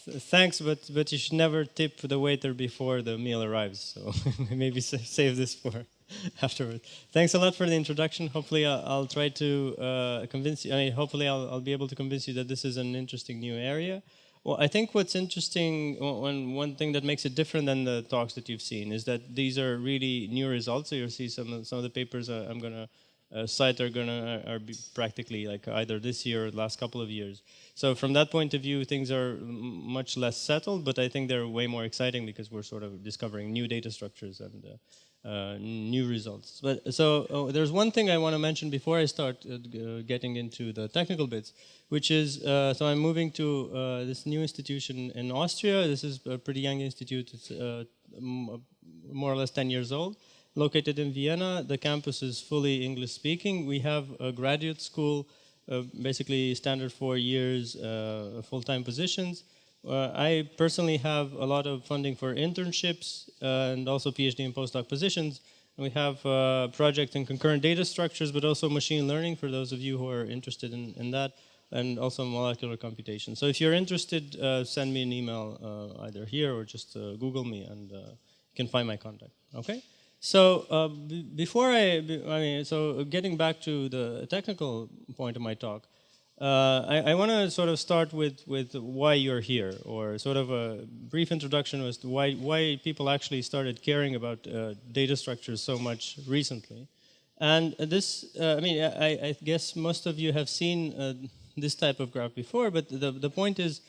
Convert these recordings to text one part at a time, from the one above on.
thanks, but you should never tip the waiter before the meal arrives. So maybe save this for afterward. Thanks a lot for the introduction. Hopefully, I'll try to convince you. I mean, hopefully, I'll be able to convince you that this is an interesting new area. Well, I think what's interesting, one thing that makes it different than the talks that you've seen is that these are really new results. So you'll see some of the papers I'm going to cite are practically like either this year or the last couple of years. So from that point of view, things are much less settled, but I think they're way more exciting because we're sort of discovering new data structures and new results. But so there's one thing I want to mention before I start getting into the technical bits, which is so I'm moving to this new institution in Austria. This is a pretty young institute. It's more or less 10 years old. Located in Vienna, the campus is fully English speaking. We have a graduate school, basically standard 4 years, full-time positions. I personally have a lot of funding for internships and also PhD and postdoc positions. And we have projects in concurrent data structures, but also machine learning for those of you who are interested in that, and also molecular computation. So if you're interested, send me an email either here or just Google me, and you can find my contact. Okay. So before so getting back to the technical point of my talk, I want to sort of start with why you're here, or sort of a brief introduction as to why people actually started caring about data structures so much recently. And this, I guess most of you have seen this type of graph before, but the point is,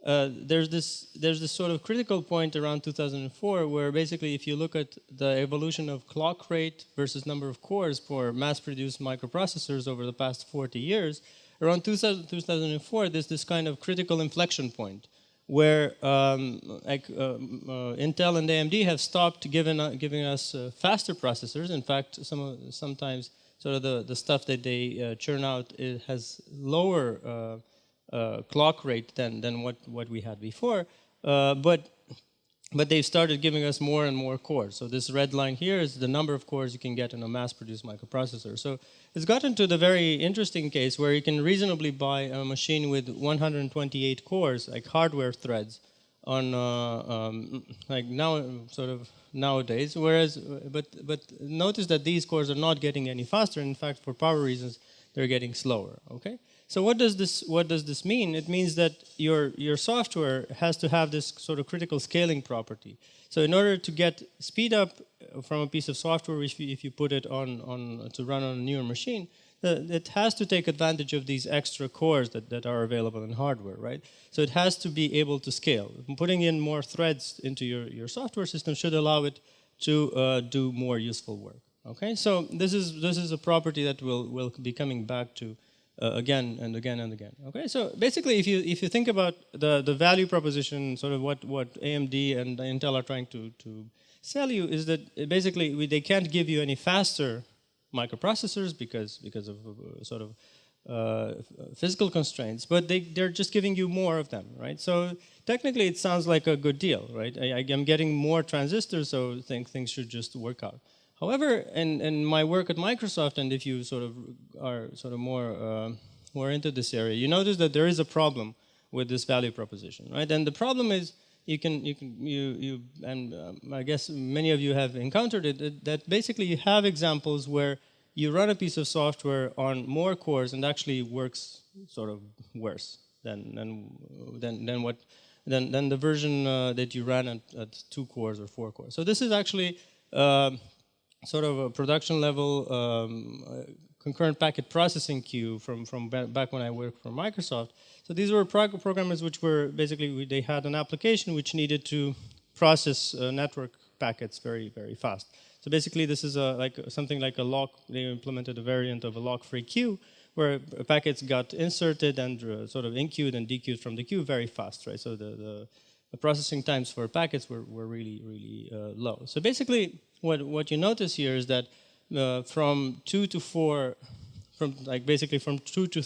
there's this sort of critical point around 2004 where basically if you look at the evolution of clock rate versus number of cores for mass-produced microprocessors over the past 40 years, around 2004 there's this kind of critical inflection point where Intel and AMD have stopped giving us faster processors. In fact, sometimes sort of the stuff that they churn out, it has lower clock rate than what we had before, but they've started giving us more and more cores. So this red line here is the number of cores you can get in a mass-produced microprocessor. So it's gotten to the very interesting case where you can reasonably buy a machine with 128 cores, like hardware threads, on like now sort of nowadays. Whereas, but notice that these cores are not getting any faster. In fact, for power reasons, they're getting slower. Okay. So what does this mean? It means that your software has to have this sort of critical scaling property. So in order to get speed up from a piece of software, if you put it on to run on a newer machine, it has to take advantage of these extra cores that are available in hardware, right? So it has to be able to scale. Putting in more threads into your software system should allow it to do more useful work. Okay, so this is a property that will be coming back to again and again and again. Okay, so basically, if you think about the value proposition, sort of what AMD and Intel are trying to sell you, is that basically they can't give you any faster microprocessors because of sort of physical constraints, but they're just giving you more of them, right? So technically, it sounds like a good deal, right? I'm getting more transistors, so things should just work out. However, in my work at Microsoft, and if you sort of are sort of more into this area, you notice that there is a problem with this value proposition, right? And the problem is I guess many of you have encountered it, that basically you have examples where you run a piece of software on more cores and actually works sort of worse than the version that you ran at 2 cores or 4 cores. So this is actually sort of a production level concurrent packet processing queue from back when I worked for Microsoft. So these were programmers which were basically, they had an application which needed to process network packets very, very fast. So basically this is something like a lock. They implemented a variant of a lock-free queue where packets got inserted and sort of in-queued and de-queued from the queue very fast, right? So the processing times for packets were really, really low. So basically, what you notice here is that from 2 to 4, from 2 to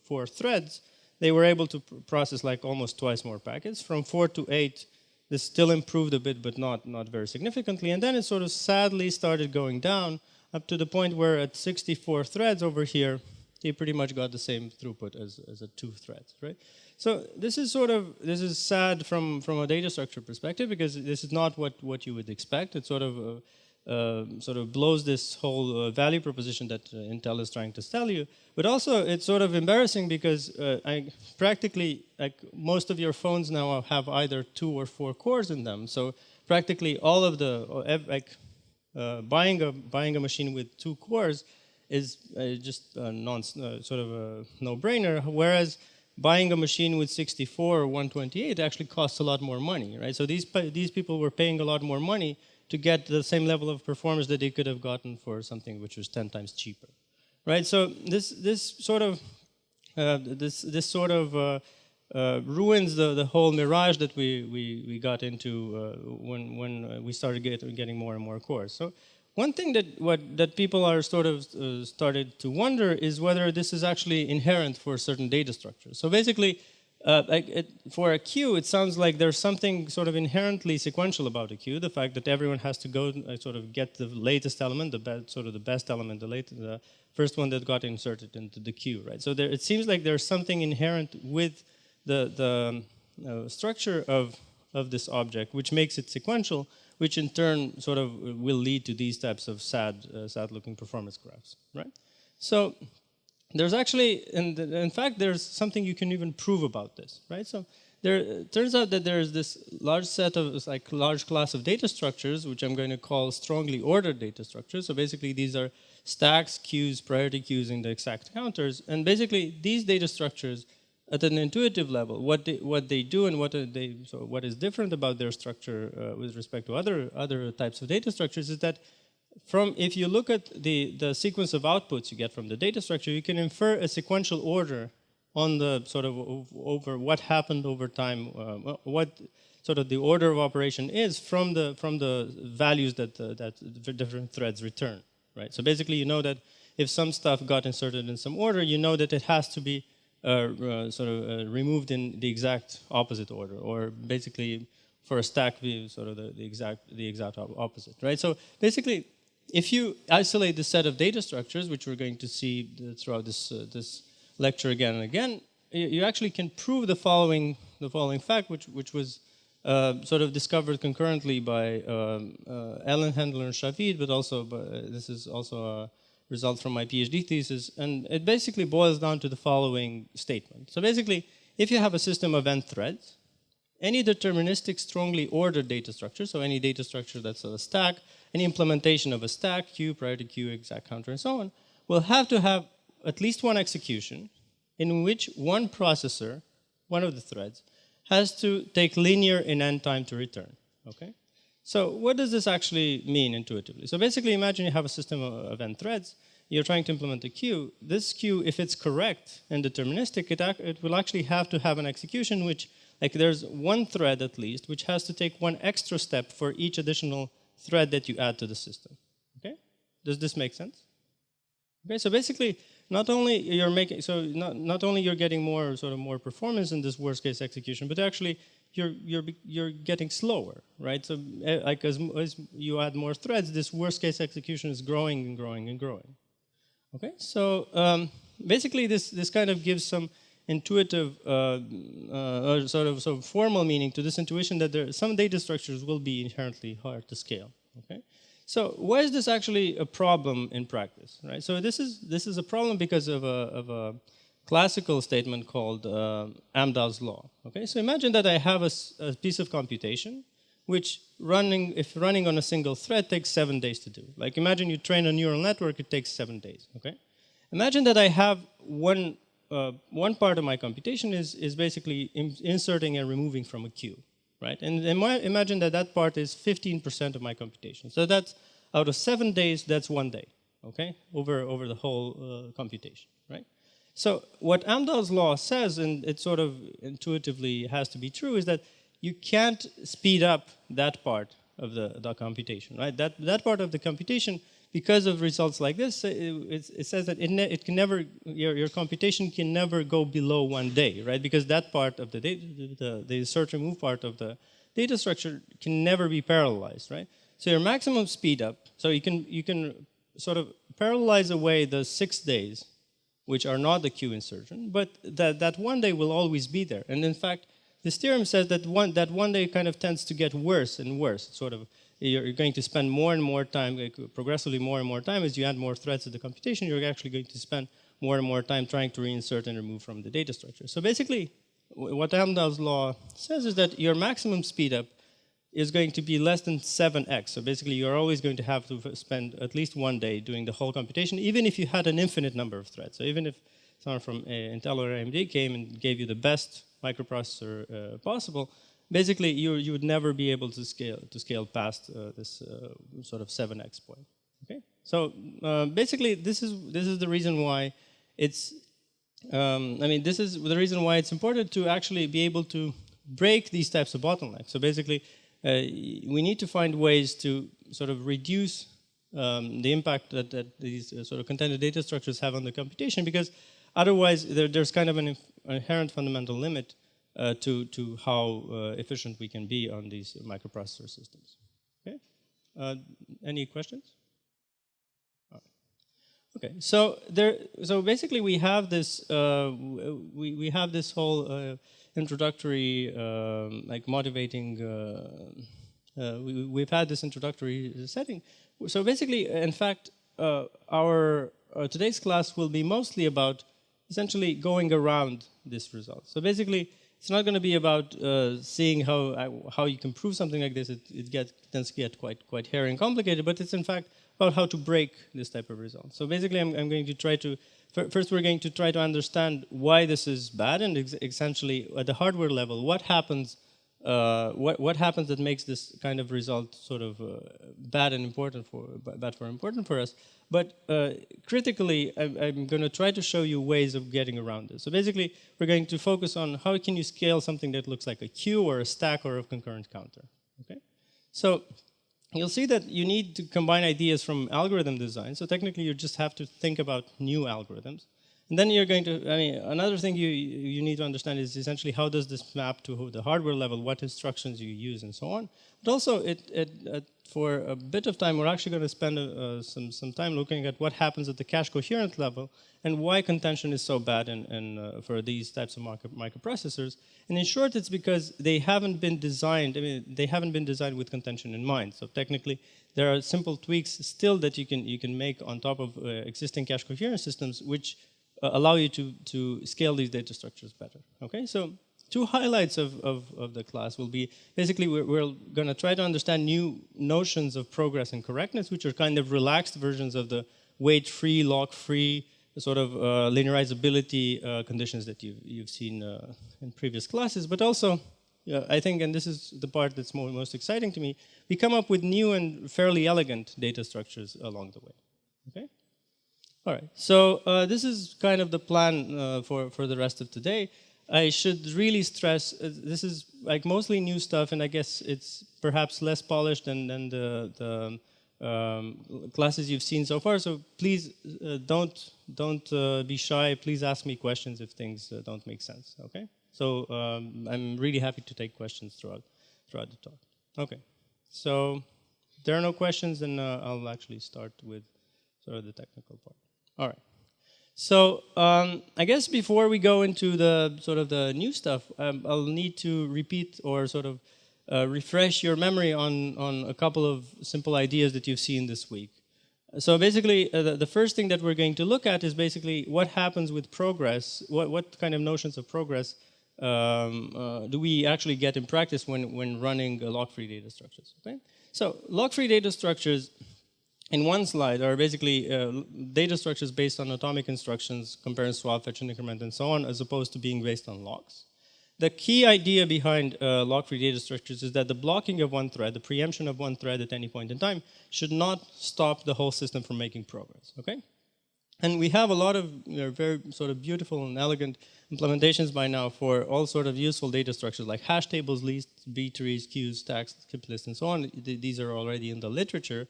4 threads, they were able to process like almost twice more packets. From 4 to 8, this still improved a bit, but not very significantly. And then it sort of sadly started going down up to the point where at 64 threads over here, they pretty much got the same throughput as a 2 threads, right? So this is sad from a data structure perspective, because this is not what you would expect. It sort of blows this whole value proposition that Intel is trying to sell you. But also, it's sort of embarrassing because practically, like, most of your phones now have either 2 or 4 cores in them. So practically all of the buying a machine with 2 cores is just sort of a no-brainer. Whereas buying a machine with 64 or 128 actually costs a lot more money, right? So these people were paying a lot more money to get the same level of performance that they could have gotten for something which was 10 times cheaper, right? So this sort of ruins the whole mirage that we got into when we started getting more and more cores. So one thing that people are sort of started to wonder is whether this is actually inherent for certain data structures. So basically, for a queue, it sounds like there's something sort of inherently sequential about a queue. The fact that everyone has to go sort of get the latest element, the best element, the first one that got inserted into the queue, right? So it seems like there's something inherent with the structure of this object, which makes it sequential, which in turn sort of will lead to these types of sad-looking performance graphs, right? So there's actually, in fact, there's something you can even prove about this, right? So it turns out that there's this large set of, large class of data structures, which I'm going to call strongly ordered data structures. So basically, these are stacks, queues, priority queues, and the exact counters. And basically, these data structures, at an intuitive level, what they do and what is different about their structure with respect to other types of data structures is that if you look at the sequence of outputs you get from the data structure, you can infer a sequential order on the sort of over what happened over time, what sort of the order of operation is from the values that the different threads return, right? So basically, you know that if some stuff got inserted in some order, you know that it has to be removed in the exact opposite order, or basically for a stack view, sort of the exact opposite, right? So basically, if you isolate this set of data structures, which we're going to see throughout this lecture again and again, you actually can prove the following fact, which was sort of discovered concurrently by Ellen Handler and Shavid, but also this is also a result from my PhD thesis, and it basically boils down to the following statement. So basically, if you have a system of n threads, any deterministic strongly ordered data structure, so any data structure that's a stack, any implementation of a stack, queue, priority queue, exact counter, and so on, will have to have at least one execution in which one processor, one of the threads, has to take linear in n time to return, okay? So what does this actually mean intuitively? So basically, imagine you have a system of n threads. You're trying to implement a queue. This queue, if it's correct and deterministic, it will actually have to have an execution which, like, there's one thread at least, which has to take one extra step for each additional thread that you add to the system. Okay? Does this make sense? Okay, so basically, not only you're getting more performance in this worst case execution, but actually you're getting slower, right? So like as you add more threads, this worst case execution is growing and growing and growing. Okay, so basically this kind of gives some intuitive sort of formal meaning to this intuition that some data structures will be inherently hard to scale. Okay. So why is this actually a problem in practice, right? So this is a problem because of a classical statement called Amdahl's law. Okay, so imagine that I have a piece of computation which if running on a single thread takes 7 days to do. Like imagine you train a neural network, it takes 7 days. Okay, imagine that I have one part of my computation is basically inserting and removing from a queue. Right, and imagine that part is 15% of my computation. So that's out of 7 days, that's 1 day, okay, over the whole computation, right? So what Amdahl's law says, and it sort of intuitively has to be true, is that you can't speed up that part of the computation, right? That part of the computation, because of results like this, it says that it can never, your computation can never go below 1 day, right? Because that part of the data, the insert remove part of the data structure can never be parallelized, right? So your maximum speed up, so you can sort of parallelize away the 6 days which are not the queue insertion, but that one day will always be there. And in fact, this theorem says that one day kind of tends to get worse and worse. Sort of, you're going to spend more and more time, like progressively more and more time as you add more threads to the computation. You're actually going to spend more and more time trying to reinsert and remove from the data structure. So basically, what Amdahl's law says is that your maximum speedup is going to be less than 7x. So basically, you're always going to have to spend at least one day doing the whole computation, even if you had an infinite number of threads. So even if someone from Intel or AMD came and gave you the best microprocessor possible, basically you would never be able to scale past this sort of 7x point. Okay. So basically, this is the reason why it's. This is the reason why it's important to actually be able to break these types of bottlenecks. So basically, we need to find ways to sort of reduce the impact that these sort of contented data structures have on the computation, because otherwise there's kind of an inherent fundamental limit to how efficient we can be on these microprocessor systems. Okay. Any questions? Okay, so basically we have this we have this whole introductory like motivating. We've had this introductory setting. So basically, in fact, our today's class will be mostly about essentially going around this result. So basically, it's not going to be about seeing how you can prove something like this. It tends to get quite hairy and complicated, but it's in fact about how to break this type of result. So basically, I'm going to try to, first we're going to try to understand why this is bad, and essentially at the hardware level, what happens that makes this kind of result sort of bad for us. But critically, I'm going to try to show you ways of getting around this. So basically, we're going to focus on how can you scale something that looks like a queue or a stack or a concurrent counter. Okay, so you'll see that you need to combine ideas from algorithm design. So technically, you just have to think about new algorithms. And then you're going to, another thing you need to understand is essentially how does this map to the hardware level, what instructions you use, and so on. But also, for a bit of time, we're actually going to spend some time looking at what happens at the cache coherent level and why contention is so bad for these types of microprocessors. And in short, it's because they haven't been designed. They haven't been designed with contention in mind. So technically, there are simple tweaks still that you can make on top of existing cache coherent systems, which allow you to scale these data structures better. Okay, so two highlights of the class will be basically we're going to try to understand new notions of progress and correctness, which are kind of relaxed versions of the weight-free, log-free sort of linearizability conditions that you've seen in previous classes. But also, I think, and this is the part that's most exciting to me, we come up with new and fairly elegant data structures along the way. Okay. All right, so this is kind of the plan for the rest of today. I should really stress, this is like mostly new stuff, and I guess it's perhaps less polished than the classes you've seen so far, so please don't be shy. Please ask me questions if things don't make sense, okay? So I'm really happy to take questions throughout the talk. Okay, so if there are no questions, then I'll actually start with sort of the technical part. All right. So I guess before we go into the sort of the new stuff, I'll need to repeat or sort of refresh your memory on a couple of simple ideas that you've seen this week. So basically, the first thing that we're going to look at is basically what happens with progress. What kind of notions of progress do we actually get in practice when running log-free data structures? Okay. So log-free data structures, in one slide, are basically data structures based on atomic instructions, compare and swap, fetch and increment, and so on, as opposed to being based on logs. The key idea behind log-free data structures is that the blocking of one thread, the preemption of one thread at any point in time, should not stop the whole system from making progress. Okay? And we have a lot of very sort of beautiful and elegant implementations by now for all sort of useful data structures like hash tables, lists, B trees, queues, stacks, skip lists, and so on. These are already in the literature.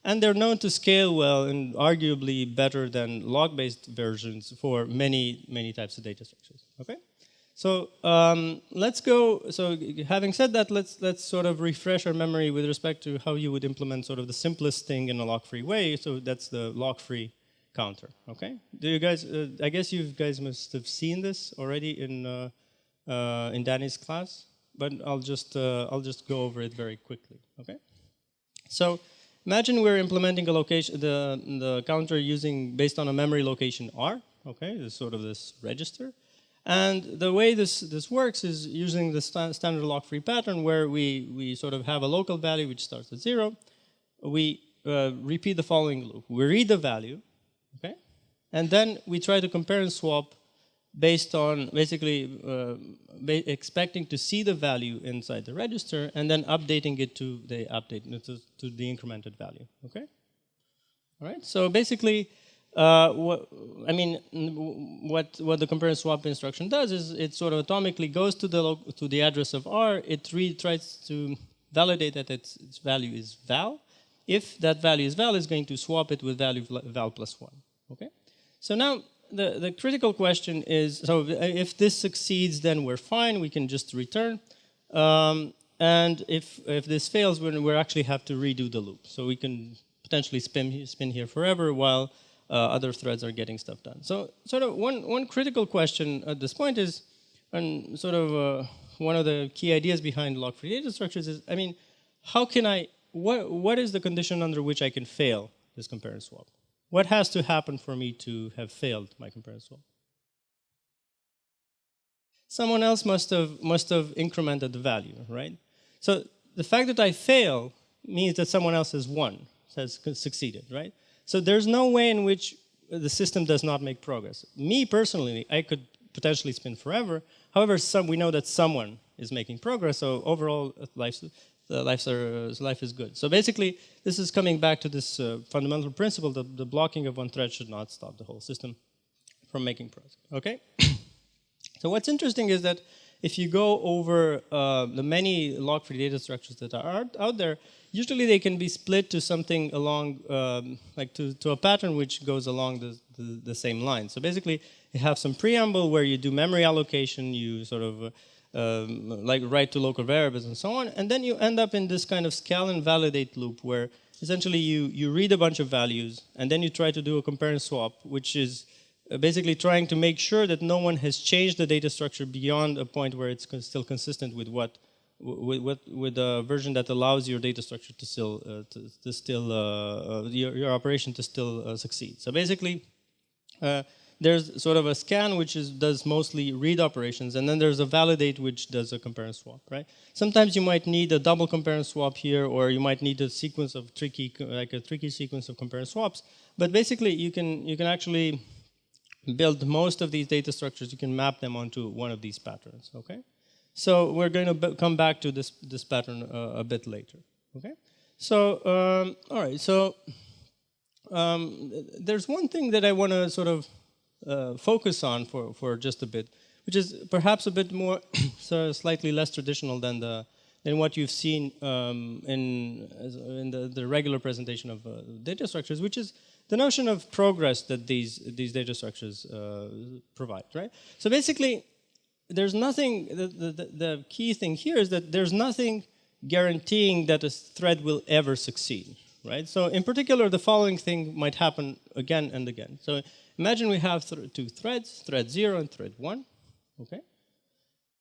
And they're known to scale well and arguably better than log-based versions for many, many types of data structures. Okay? So let's go. So having said that, let's sort of refresh our memory with respect to how you would implement sort of the simplest thing in a log-free way. So that's the log-free counter. Okay? Do you guys? I guess you guys must have seen this already in Danny's class, but I'll just go over it very quickly. Okay? So imagine we're implementing a location, the counter based on a memory location R. Okay, this sort of this register. And the way this works is using the standard lock-free pattern where we sort of have a local value which starts at 0. We repeat the following loop. We read the value, okay, and then we try to compare and swap based on basically expecting to see the value inside the register and then updating it to the incremented value. Okay, all right. So basically. What the compare and swap instruction does is it sort of atomically goes to the address of R. It tries to validate that its value is val. If that value is val, it's going to swap it with value val plus 1. Okay. So now the critical question is: so if this succeeds, then we're fine. We can just return. And if this fails, we actually have to redo the loop. So we can potentially spin here forever while other threads are getting stuff done. So sort of one critical question at this point is, and sort of one of the key ideas behind lock-free data structures is, I mean, how can what is the condition under which I can fail this compare and swap? What has to happen for me to have failed my compare and swap? Someone else must have incremented the value, right? So the fact that I fail means that someone else has won, has succeeded, right? So there's no way in which the system does not make progress. Me personally, I could potentially spin forever. However, we know that someone is making progress. So overall, life is good. So basically, this is coming back to this fundamental principle that the blocking of one thread should not stop the whole system from making progress. Okay. So what's interesting is that if you go over the many lock-free data structures that are out there, usually they can be split to something along, like to a pattern which goes along the same line. So basically, you have some preamble where you do memory allocation, you sort of like write to local variables and so on, and then you end up in this kind of scale and validate loop where essentially you read a bunch of values, and then you try to do a compare and swap, which is basically trying to make sure that no one has changed the data structure beyond a point where it's still consistent with with a version that allows your data structure to still your operation to still succeed. So basically, there's sort of a scan which does mostly read operations, and then there's a validate which does a compare and swap, right? Sometimes you might need a double compare and swap here, or you might need a sequence of a tricky sequence of compare and swaps. But basically, you can actually build most of these data structures. You can map them onto one of these patterns. Okay. So we're going to come back to this pattern a bit later. Okay. So all right. So there's one thing that I want to sort of focus on for just a bit, which is perhaps a bit more, so slightly less traditional than what you've seen in the regular presentation of data structures, which is the notion of progress that these data structures provide, right? So basically, there's nothing. The key thing here is that there's nothing guaranteeing that a thread will ever succeed, right? So in particular, the following thing might happen again and again. So imagine we have two threads, thread 0 and thread 1. Okay,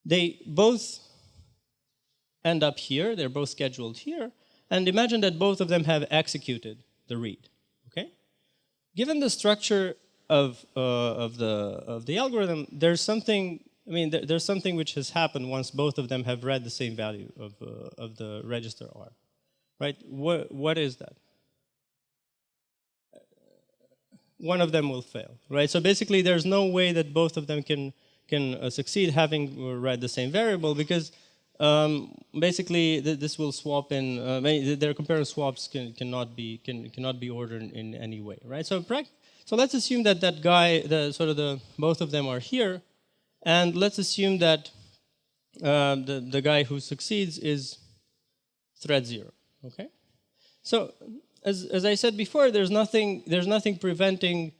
they both end up here. They're both scheduled here, and imagine that both of them have executed the read. Okay, given the structure of the algorithm, there's something. I mean, there's something which has happened once both of them have read the same value of the register R, right? What is that? One of them will fail, right? So basically, there's no way that both of them can succeed having read the same variable, because basically this will swap in. Their compare and swaps cannot be ordered in any way, right? So let's assume that guy, both of them are here. And let's assume that the guy who succeeds is thread 0. Okay. So as I said before, there's nothing preventing.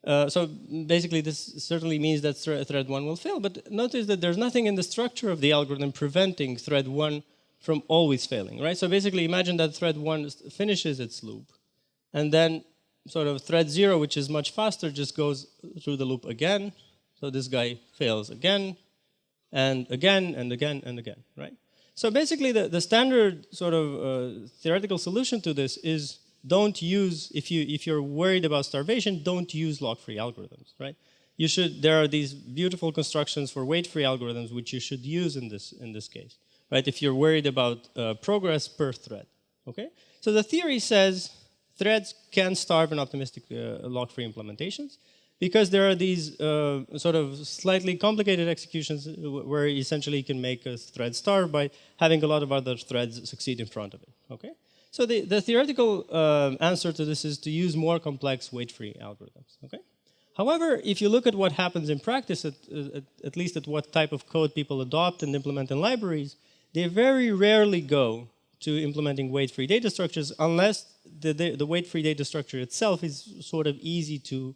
So basically, this certainly means that thread 1 will fail. But notice that there's nothing in the structure of the algorithm preventing thread 1 from always failing. Right. So basically, imagine that thread 1 finishes its loop, and then sort of thread 0, which is much faster, just goes through the loop again. So this guy fails again, and again, and again, and again, right? So basically, the standard sort of theoretical solution to this is don't use, if you're worried about starvation, don't use log-free algorithms, right? You should, there are these beautiful constructions for weight-free algorithms which you should use in this case, right? If you're worried about progress per thread, okay? So the theory says threads can starve in optimistic log-free implementations because there are these sort of slightly complicated executions where essentially you can make a thread starve by having a lot of other threads succeed in front of it, okay? So the theoretical answer to this is to use more complex weight-free algorithms, okay? However, if you look at what happens in practice, at least at what type of code people adopt and implement in libraries, they very rarely go to implementing weight-free data structures unless the weight-free data structure itself is sort of easy to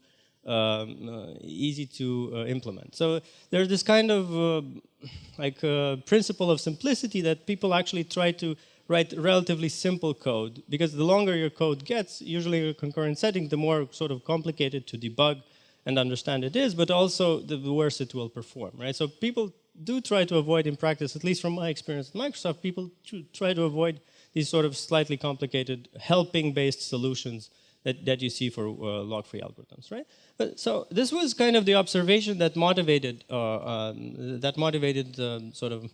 implement. So there's this kind of principle of simplicity that people actually try to write relatively simple code, because the longer your code gets, usually in a concurrent setting, the more sort of complicated to debug and understand it is, but also the worse it will perform, right? So people do try to avoid in practice, at least from my experience at Microsoft, people try to avoid these sort of slightly complicated helping-based solutions that you see for log-free algorithms, right? So this was kind of the observation that motivated sort of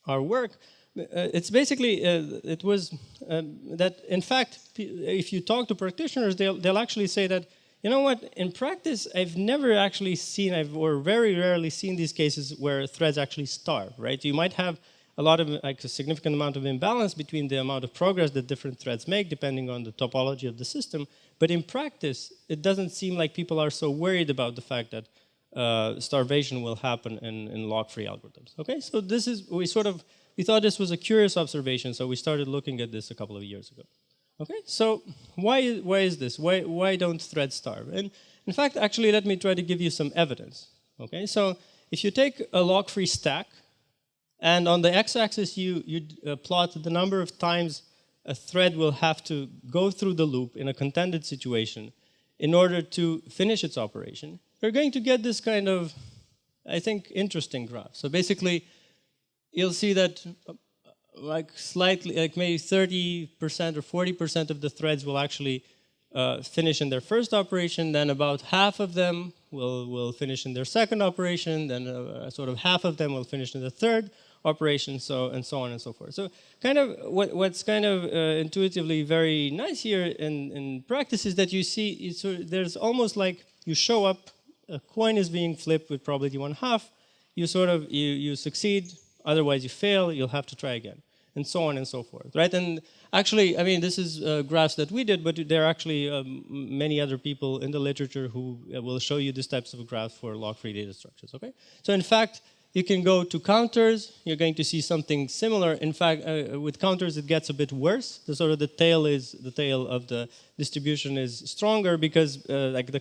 our work. It's basically, it was that in fact, if you talk to practitioners, they'll actually say that, you know what, in practice, I've never actually seen, or very rarely seen these cases where threads actually starve, right? You might have a lot of, like a significant amount of imbalance between the amount of progress that different threads make, depending on the topology of the system. But in practice, it doesn't seem like people are so worried about the fact that starvation will happen in log-free algorithms, okay? So this is, we thought this was a curious observation, so we started looking at this a couple of years ago. Okay, so why is this? Why don't threads starve? And in fact, actually, let me try to give you some evidence. Okay, so if you take a log-free stack, and on the x-axis you plot the number of times a thread will have to go through the loop in a contended situation in order to finish its operation, you're going to get this kind of, I think, interesting graph. So basically, you'll see that like maybe 30% or 40% of the threads will actually finish in their first operation, then about half of them will finish in their second operation, then sort of half of them will finish in the third operation, and so on and so forth. So kind of what's kind of intuitively very nice here in practice is that you see there's almost like you show up, a coin is being flipped with probability 1/2, you succeed, otherwise you fail, you'll have to try again, and so on and so forth, right? And actually, I mean, this is graphs that we did, but there are actually many other people in the literature who will show you these types of graphs for log-free data structures, okay? So in fact, you can go to counters, you're going to see something similar. In fact, with counters, it gets a bit worse. The tail of the distribution is stronger because like the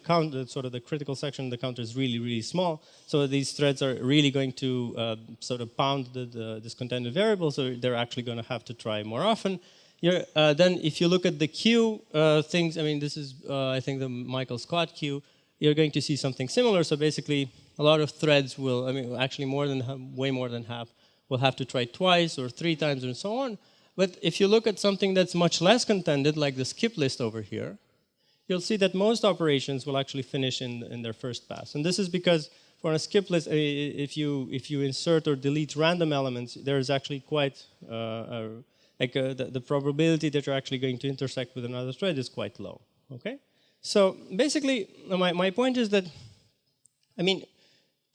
critical section of the counter is really, really small. So these threads are really going to sort of pound this contended variable, so they're actually going to have to try more often. Then if you look at the queue things, I mean, this is, I think, the Michael Scott queue, you're going to see something similar. So basically, a lot of threads will, I mean, actually way more than half, will have to try twice or 3 times and so on. But if you look at something that's much less contended, like the skip list over here, you'll see that most operations will actually finish in their first pass. And this is because for a skip list, if you insert or delete random elements, there is actually quite, the probability that you're actually going to intersect with another thread is quite low, okay? So basically, my point is that, I mean,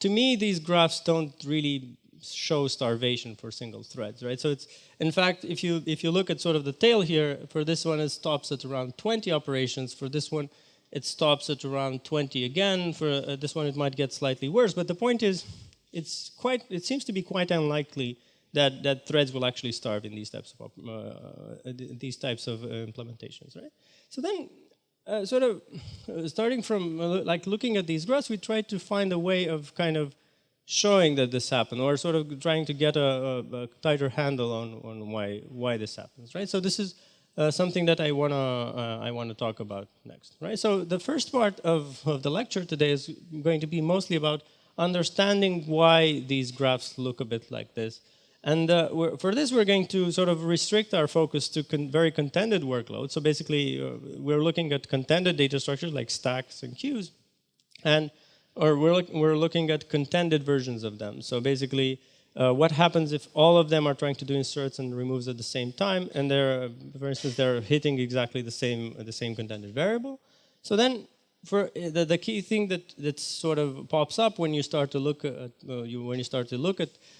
to me, these graphs don't really show starvation for single threads, right? So it's, in fact, if you look at sort of the tail here, for this one it stops at around 20 operations. For this one, it stops at around 20 again. For this one, it might get slightly worse. But the point is, it seems to be quite unlikely that threads will actually starve in these types of implementations, right? So then, starting from like looking at these graphs, we tried to find a way of kind of showing that this happened, or sort of trying to get a tighter handle on why this happens, right? So this is something that I wanna talk about next, right? So the first part of the lecture today is going to be mostly about understanding why these graphs look a bit like this. And for this, we're going to sort of restrict our focus to very contended workloads. So basically, we're looking at contended data structures like stacks and queues, or we're looking at contended versions of them. So basically, what happens if all of them are trying to do inserts and removes at the same time, and they're, for instance, they're hitting exactly the same contended variable. So then, for the key thing that sort of pops up when you start to look at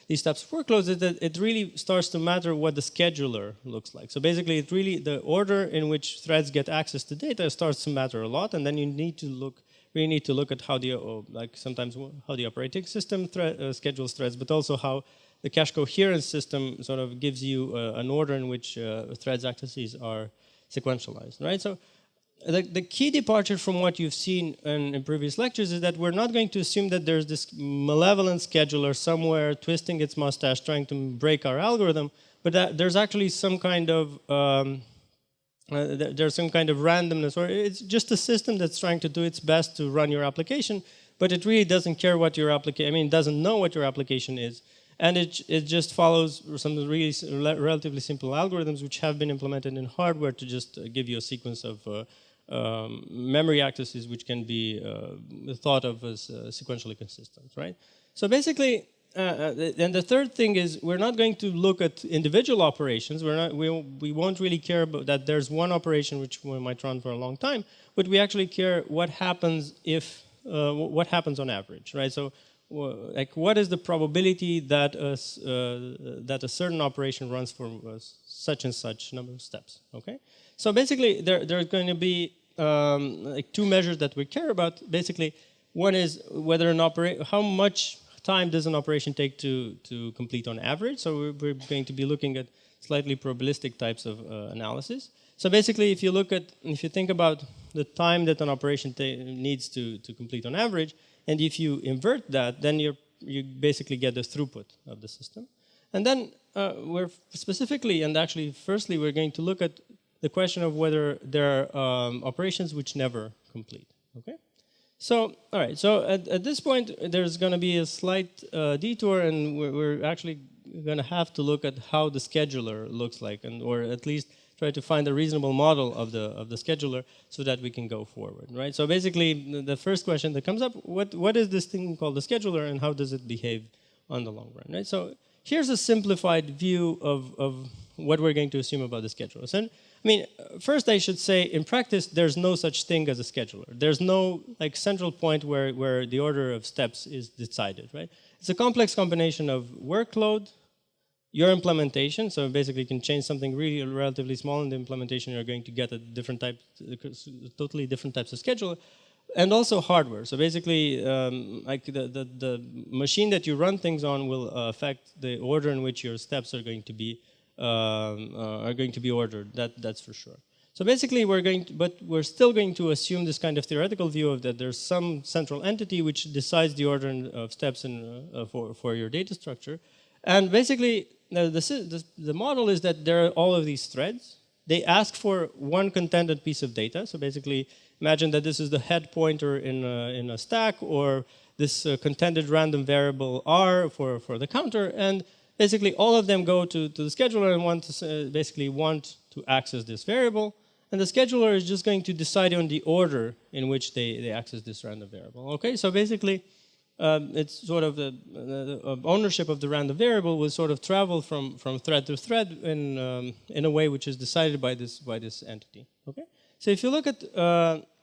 these types of workloads is that it really starts to matter what the scheduler looks like. So basically, it really the order in which threads get access to data starts to matter a lot, and then you need to look at how the sometimes how the operating system schedules threads, but also how the cache coherence system sort of gives you an order in which threads accesses are sequentialized, right? So the key departure from what you've seen in previous lectures is that we're not going to assume that there's this malevolent scheduler somewhere twisting its mustache trying to break our algorithm, but that there's actually some kind of there's some kind of randomness, or it's just a system that's trying to do its best to run your application, but it really doesn't care what your application, it doesn't know what your application is. And it just follows some really relatively simple algorithms which have been implemented in hardware to just give you a sequence of memory accesses which can be thought of as sequentially consistent, right? So basically, and the third thing is we're not going to look at individual operations. We won't really care about that there's one operation which we might run for a long time, but we actually care what happens if what happens on average, right? So like what is the probability that a certain operation runs for such and such number of steps, okay? So basically there's going to be like two measures that we care about. Basically, one is whether how much time does an operation take to complete on average. So we're going to be looking at slightly probabilistic types of analysis. So basically, if you think about the time that an operation needs to complete on average, and if you invert that, then you basically get the throughput of the system. And then we're specifically, and actually firstly, we're going to look at the question of whether there are operations which never complete, okay? So, all right, so at this point, there's going to be a slight detour, and we're actually going to have to look at how the scheduler looks like, or at least try to find a reasonable model of the scheduler so that we can go forward, right? So basically, the first question that comes up, what is this thing called the scheduler, and how does it behave on the long run, right? So here's a simplified view of what we're going to assume about the schedulers. And I mean, first I should say, in practice, there's no such thing as a scheduler. There's no like central point where the order of steps is decided, right? It's a complex combination of workload, your implementation, so basically you can change something really relatively small in the implementation, you're going to get a different type, totally different types of scheduler, and also hardware. So basically, like the machine that you run things on will affect the order in which your steps are going to be ordered. That's for sure. So basically, we're still going to assume this kind of theoretical view of that there's some central entity which decides the order of steps for your data structure, and basically the model is that there are all of these threads. They ask for one contended piece of data. So basically, imagine that this is the head pointer in a stack, or this contended random variable r for the counter, and basically all of them go to the scheduler and want to access this variable, and the scheduler is just going to decide on the order in which they access this random variable. Okay, so basically it's sort of the ownership of the random variable will sort of travel from thread to thread in a way which is decided by this entity. Okay, so if you look at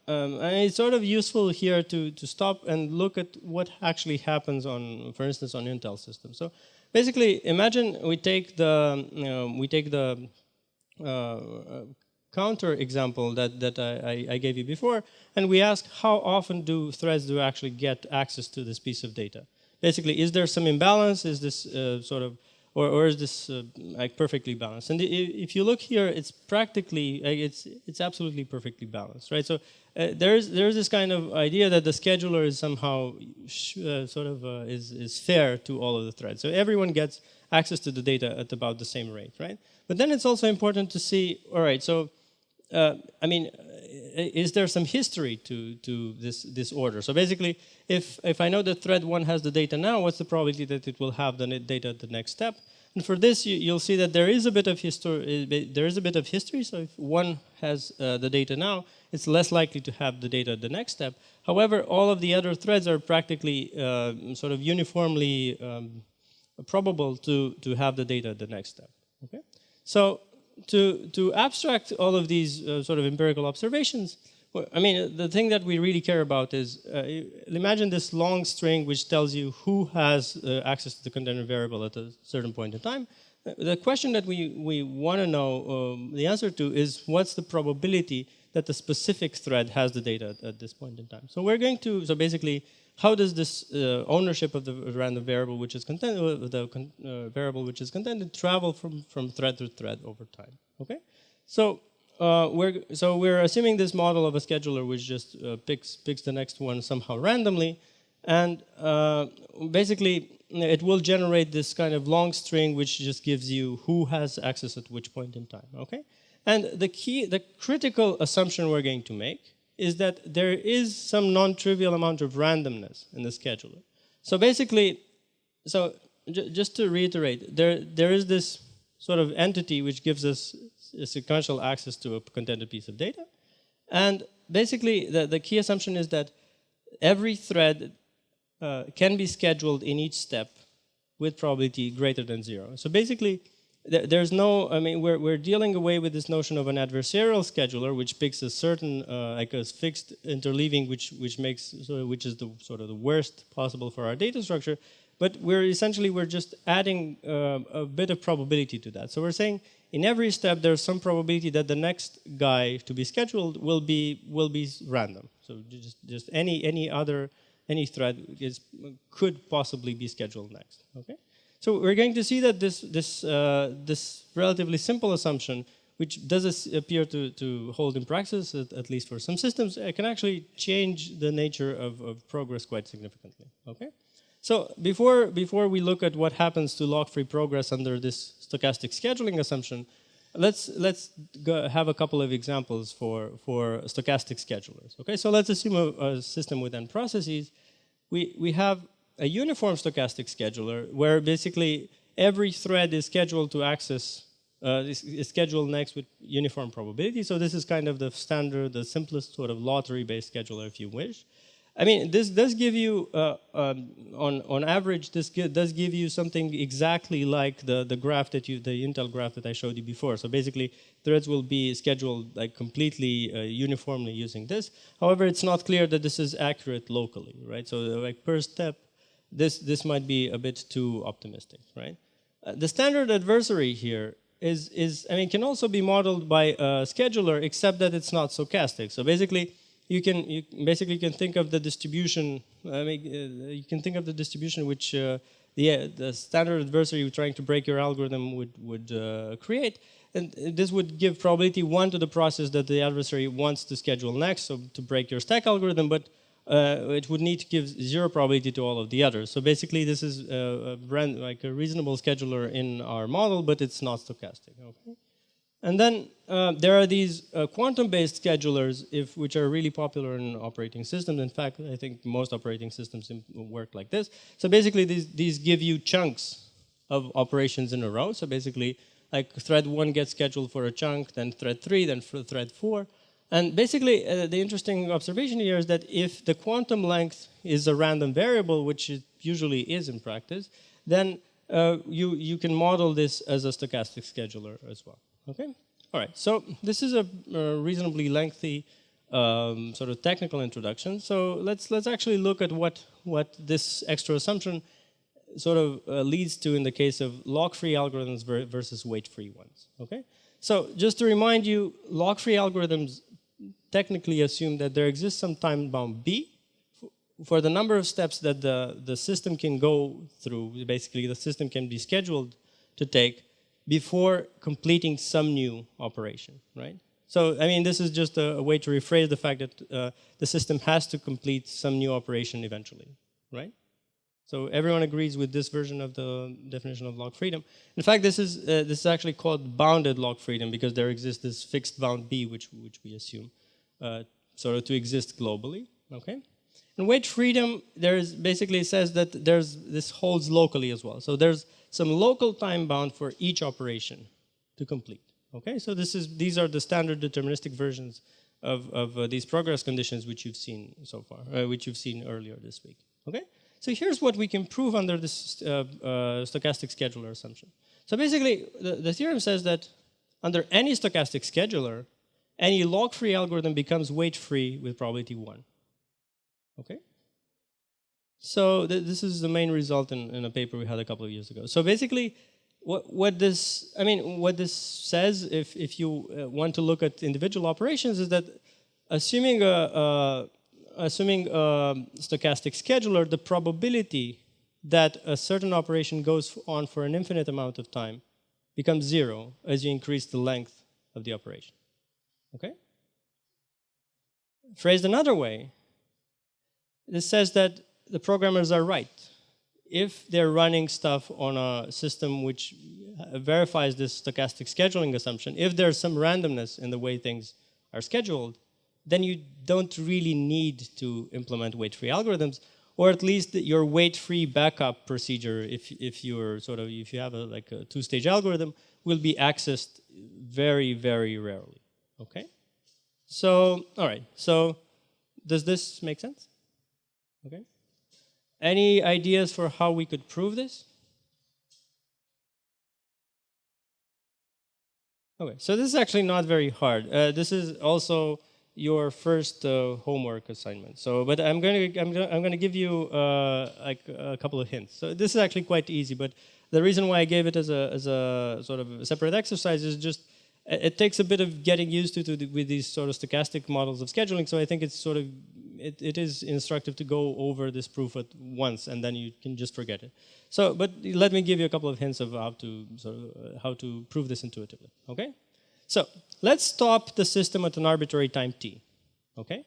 and it's sort of useful here to stop and look at what actually happens on, for instance, on Intel systems. So basically, imagine we take the counter example that I gave you before, and we ask how often do threads actually get access to this piece of data. Basically, is there some imbalance? Is this or is this like perfectly balanced? And if you look here, it's practically it's absolutely perfectly balanced, right? So there's this kind of idea that the scheduler is somehow is fair to all of the threads. So everyone gets access to the data at about the same rate, right? But then it's also important to see, all right, so I mean, is there some history to this order? So basically, if I know that thread 1 has the data now, what's the probability that it will have the data at the next step? And for this, you'll see that there is a bit of history. There is a bit of history. So if one has the data now, it's less likely to have the data at the next step. However, all of the other threads are practically sort of uniformly probable to have the data at the next step. Okay, so to abstract all of these sort of empirical observations, well, I mean, the thing that we really care about is, imagine this long string which tells you who has access to the contender variable at a certain point in time. The question that we want to know the answer to is, what's the probability that the specific thread has the data at this point in time? So we're going to, so basically, how does this ownership of the random variable which is contended, variable which is contended, travel from thread to thread over time? Okay, so we're assuming this model of a scheduler which just picks the next one somehow randomly, and basically it will generate this kind of long string which just gives you who has access at which point in time. Okay, and the critical assumption we're going to make is that there is some non-trivial amount of randomness in the scheduler. So basically, just to reiterate, there is this sort of entity which gives us sequential access to a contended piece of data. And basically, the key assumption is that every thread can be scheduled in each step with probability greater than 0. So basically, there's no, I mean, we're dealing away with this notion of an adversarial scheduler, which picks a certain, like a fixed interleaving, which is the sort of the worst possible for our data structure. But we're just adding a bit of probability to that. So we're saying in every step there's some probability that the next guy to be scheduled will be random. So just any thread could possibly be scheduled next. Okay. So we're going to see that this relatively simple assumption, which does appear to hold in practice, at least for some systems, can actually change the nature of progress quite significantly. Okay. So before we look at what happens to log-free progress under this stochastic scheduling assumption, let's have a couple of examples for stochastic schedulers. Okay. So let's assume a system with n processes. We have a uniform stochastic scheduler where basically every thread is scheduled to access, is scheduled next with uniform probability. So this is kind of the standard, the simplest sort of lottery-based scheduler, if you wish. I mean, this does give you, on average, this does give you something exactly like the graph that the Intel graph that I showed you before. So basically, threads will be scheduled like completely uniformly using this. However, it's not clear that this is accurate locally, right? So like per step, this might be a bit too optimistic, right? The standard adversary here can also be modeled by a scheduler, except that it's not stochastic. So basically, you can think of the distribution. You can think of the distribution which the standard adversary trying to break your algorithm would create, and this would give probability 1 to the process that the adversary wants to schedule next, so to break your stack algorithm, but it would need to give 0 probability to all of the others. So basically, this is like a reasonable scheduler in our model, but it's not stochastic. Okay. And then there are these quantum-based schedulers, which are really popular in operating systems. In fact, I think most operating systems work like this. So basically, these give you chunks of operations in a row. So basically, like thread 1 gets scheduled for a chunk, then thread 3, then for thread 4. And basically, the interesting observation here is that if the quantum length is a random variable, which it usually is in practice, then you can model this as a stochastic scheduler as well. Okay. All right. So this is a reasonably lengthy sort of technical introduction. So let's actually look at what this extra assumption sort of leads to in the case of log-free algorithms versus weight-free ones. Okay. So just to remind you, log-free algorithms technically assume that there exists some time-bound B for the number of steps that the system can go through. Basically, the system can be scheduled to take before completing some new operation, right? So, I mean, this is just a way to rephrase the fact that the system has to complete some new operation eventually, right? So everyone agrees with this version of the definition of log freedom. In fact, this is actually called bounded log freedom because there exists this fixed bound B, which we assume sort of to exist globally. Okay, and weight freedom basically says that this holds locally as well. So there's some local time bound for each operation to complete. Okay, so these are the standard deterministic versions of these progress conditions which you've seen so far, which you've seen earlier this week. Okay. So here's what we can prove under this stochastic scheduler assumption. So basically, the theorem says that under any stochastic scheduler, any log-free algorithm becomes weight-free with probability 1. Okay? So this is the main result in a paper we had a couple of years ago. So basically, what this says, if you want to look at individual operations, is that assuming a stochastic scheduler, the probability that a certain operation goes on for an infinite amount of time becomes 0 as you increase the length of the operation. Okay? Phrased another way, this says that the programmers are right. If they're running stuff on a system which verifies this stochastic scheduling assumption, if there's some randomness in the way things are scheduled, then you don't really need to implement weight-free algorithms, or at least your weight-free backup procedure, if you have like a two-stage algorithm, will be accessed very, very rarely. Okay? So, all right. So, does this make sense? Okay. Any ideas for how we could prove this? Okay. So this is actually not very hard. This is also your first homework assignment. So, but I'm going to give you like a couple of hints. So this is actually quite easy. But the reason why I gave it as a sort of a separate exercise is just it takes a bit of getting used to with these sort of stochastic models of scheduling. So I think it's sort of it is instructive to go over this proof at once, and then you can just forget it. So, but let me give you a couple of hints of how to prove this intuitively. Okay. So let's stop the system at an arbitrary time t. Okay.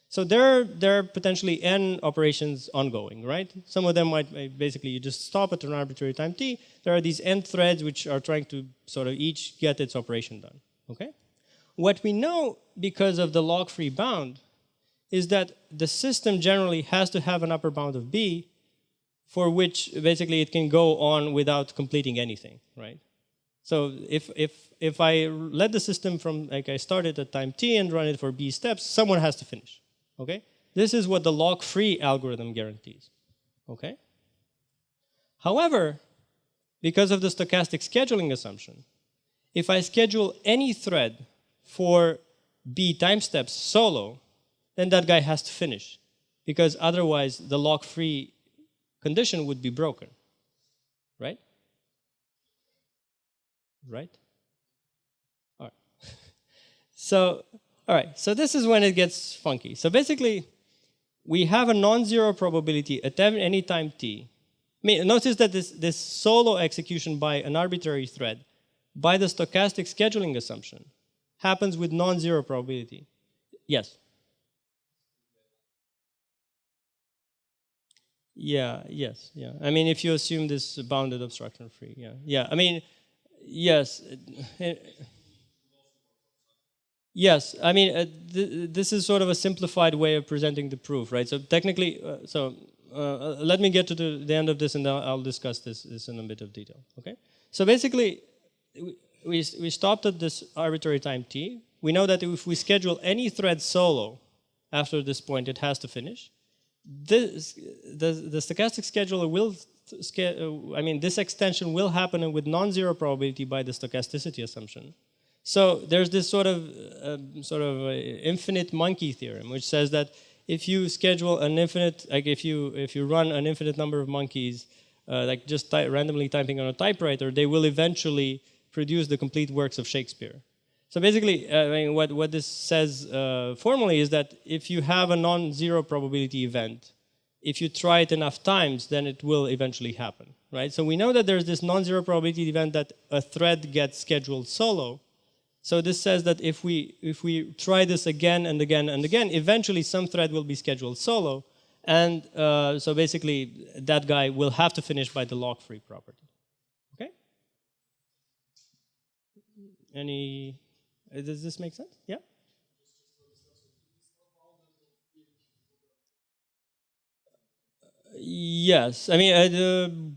So there are potentially n operations ongoing, right? Some of them might basically you just stop at an arbitrary time t. There are these n threads which are trying to sort of each get its operation done. Okay. What we know because of the log-free bound is that the system generally has to have an upper bound of b, for which basically it can go on without completing anything, right? So if I let the system from like I started at time t and run it for b steps, someone has to finish. Okay? This is what the log-free algorithm guarantees. Okay? However, because of the stochastic scheduling assumption, if I schedule any thread for b time steps solo, then that guy has to finish, because otherwise the log-free condition would be broken. Right? Right? All right. So, all right. So this is when it gets funky. So basically, we have a non-zero probability at any time t. I mean, notice that this solo execution by an arbitrary thread, by the stochastic scheduling assumption, happens with non-zero probability. Yes. Yeah. Yes. Yeah. I mean, if you assume this bounded obstruction free. Yeah. Yeah. I mean. Yes. Yes. I mean, this is sort of a simplified way of presenting the proof, right? So technically, let me get to the end of this, and I'll discuss this in a bit of detail. Okay. So basically, we stopped at this arbitrary time t. We know that if we schedule any thread solo after this point, it has to finish. The stochastic scheduler will. I mean, this extension will happen with non-zero probability by the stochasticity assumption. So there's this sort of infinite monkey theorem, which says that if you schedule an infinite, like if you run an infinite number of monkeys, like just randomly typing on a typewriter, they will eventually produce the complete works of Shakespeare. So basically, I mean, what this says formally is that if you have a non-zero probability event, if you try it enough times, then it will eventually happen, right? So we know that there's this non-zero probability event that a thread gets scheduled solo. So this says that if we try this again and again and again, eventually some thread will be scheduled solo, and so basically that guy will have to finish by the lock-free property. Okay? Does this make sense? Yeah? Yes, I mean,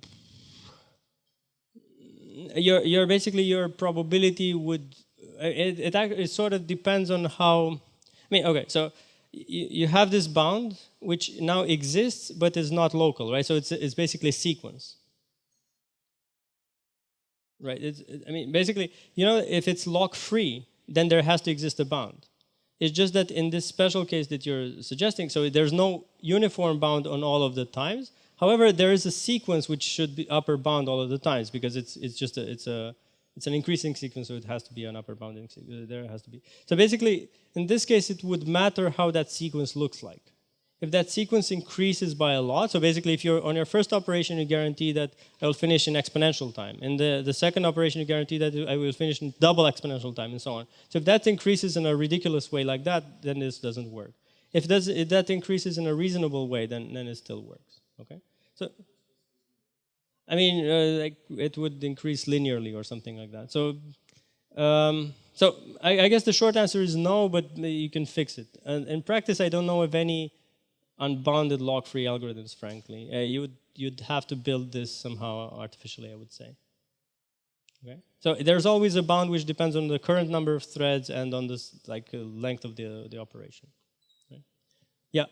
your basically your probability would it sort of depends on how. I mean, okay, so you have this bound which now exists but is not local, right? So it's basically a sequence, right? I mean, basically, if it's lock free, then there has to exist a bound. It's just that in this special case that you're suggesting, so there's no uniform bound on all of the times. However, there is a sequence which should be upper bound all of the times because it's an increasing sequence, so it has to be an upper bounding sequence. There has to be. So basically, in this case, it would matter how that sequence looks like. If that sequence increases by a lot, so basically if you're on your first operation, you guarantee that I will finish in exponential time. In the second operation, you guarantee that I will finish in double exponential time, and so on. So if that increases in a ridiculous way like that, then this doesn't work. If that increases in a reasonable way, then it still works. Okay? So, I mean, like it would increase linearly or something like that. So, I guess the short answer is no, but you can fix it. And in practice, I don't know of any unbounded lock-free algorithms, frankly. You'd have to build this somehow artificially, I would say. Okay? So there's always a bound which depends on the current number of threads and on this length of the operation. Right? Yeah.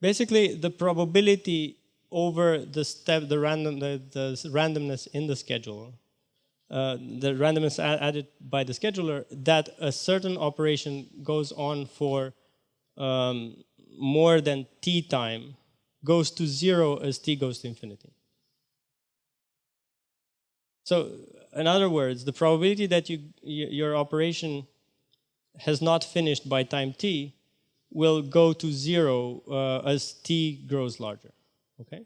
Basically, the probability over the randomness in the scheduler. The randomness added by the scheduler, that a certain operation goes on for more than t time, goes to 0 as t goes to infinity. So, in other words, the probability that your operation has not finished by time t will go to 0 as t grows larger. Okay?